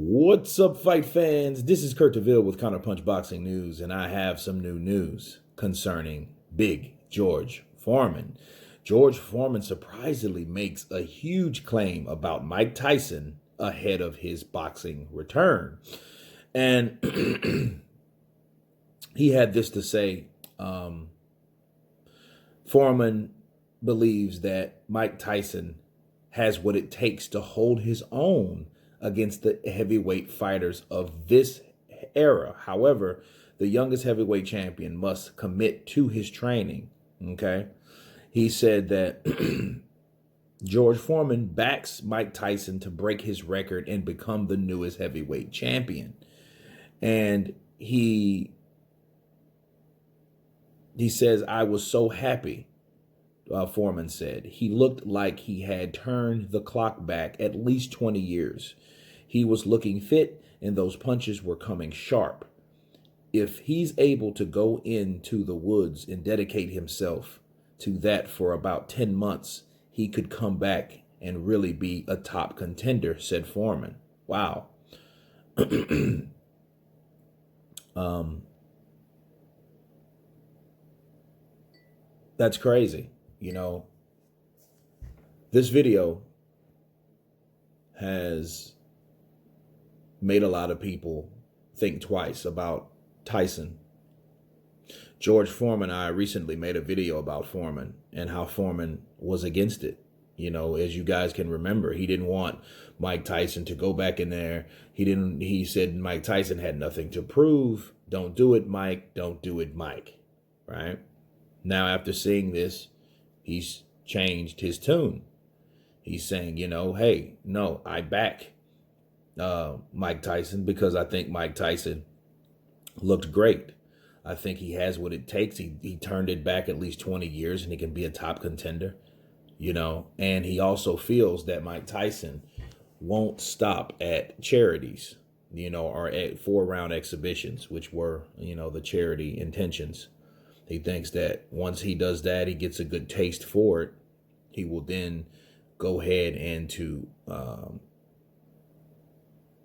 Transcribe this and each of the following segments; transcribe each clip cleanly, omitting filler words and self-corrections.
What's up, fight fans? This is Kurt DeVille with Counterpunch Boxing News, and I have some new news concerning Big George Foreman. George Foreman surprisingly makes a huge claim about Mike Tyson ahead of his boxing return. And he had this to say. Foreman believes that Mike Tyson has what it takes to hold his own against the heavyweight fighters of this era. However, the youngest heavyweight champion must commit to his training. Okay. He said that George Foreman backs Mike Tyson to break his record and become the newest heavyweight champion. And he says, I was so happy, Foreman said. He looked like he had turned the clock back at least 20 years. He was looking fit and those punches were coming sharp. If he's able to go into the woods and dedicate himself to that for about 10 months, he could come back and really be a top contender, said Foreman. Wow. That's crazy. You know, this video has made a lot of people think twice about Tyson. George Foreman and I recently made a video about Foreman and how Foreman was against it. You know, as you guys can remember, he didn't want Mike Tyson to go back in there. He said Mike Tyson had nothing to prove. Don't do it, Mike. Don't do it, Mike. Right? Now, after seeing this, he's changed his tune. He's saying, you know, hey, no, I back Mike Tyson because I think Mike Tyson looked great. I think he has what it takes. He turned it back at least 20 years and he can be a top contender, you know. And he also feels that Mike Tyson won't stop at charities, you know, or at 4-round exhibitions, which were, you know, the charity intentions. He thinks that once he does that, he gets a good taste for it. He will then go ahead into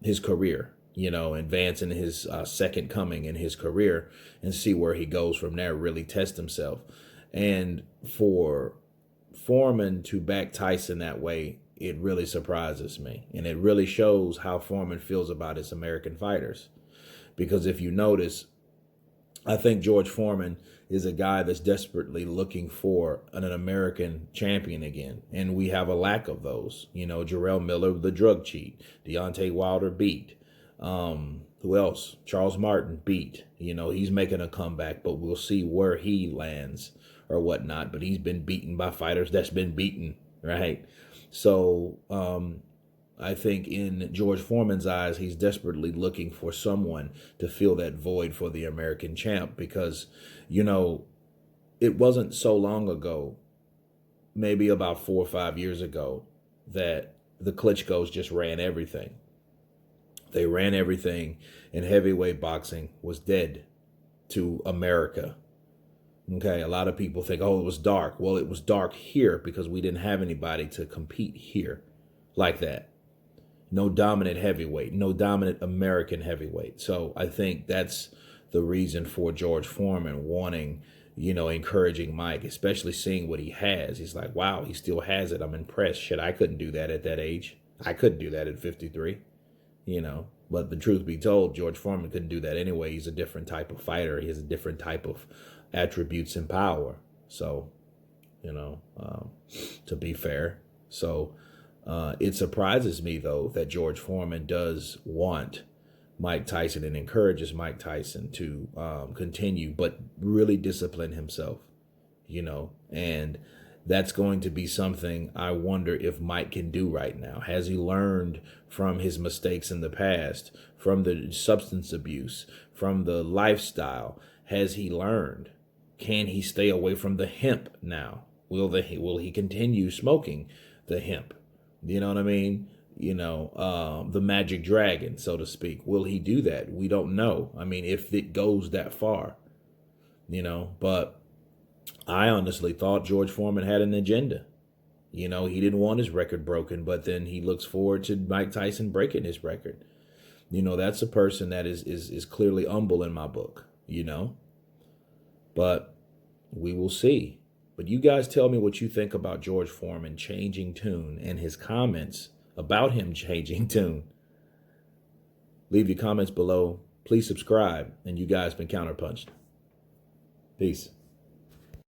his career, you know, advance in his second coming in his career and see where he goes from there, really test himself. And for Foreman to back Tyson that way, it really surprises me. And it really shows how Foreman feels about his American fighters. Because if you notice, I think George Foreman is a guy that's desperately looking for an American champion again. And we have a lack of those. You know, Jarrell Miller, the drug cheat. Deontay Wilder beat. Who else? Charles Martin beat. You know, he's making a comeback, but we'll see where he lands or whatnot. But he's been beaten by fighters that's been beaten, right? So I think in George Foreman's eyes, he's desperately looking for someone to fill that void for the American champ because, you know, it wasn't so long ago, maybe about 4 or 5 years ago, that the Klitschko's just ran everything. They ran everything, and heavyweight boxing was dead to America. Okay, a lot of people think, oh, it was dark. Well, it was dark here because we didn't have anybody to compete here like that. No dominant heavyweight, no dominant American heavyweight. So I think that's the reason for George Foreman wanting, you know, encouraging Mike, especially seeing what he has. He's like, wow, he still has it. I'm impressed. Shit, I couldn't do that at that age. I couldn't do that at 53, you know. But the truth be told, George Foreman couldn't do that anyway. He's a different type of fighter. He has a different type of attributes and power. So, you know, to be fair. So it surprises me, though, that George Foreman does want Mike Tyson and encourages Mike Tyson to continue, but really discipline himself, you know, and that's going to be something I wonder if Mike can do right now. Has he learned from his mistakes in the past, from the substance abuse, from the lifestyle? Has he learned? Can he stay away from the hemp now? Will he continue smoking the hemp? You know what I mean? You know, the magic dragon, so to speak. Will he do that? We don't know. I mean, if it goes that far, you know, but I honestly thought George Foreman had an agenda. You know, he didn't want his record broken, but then he looks forward to Mike Tyson breaking his record. You know, that's a person that is clearly humble in my book, you know. But we will see. But you guys tell me what you think about George Foreman changing tune and his comments about him changing tune. Leave your comments below. Please subscribe. And you guys been counterpunched. Peace.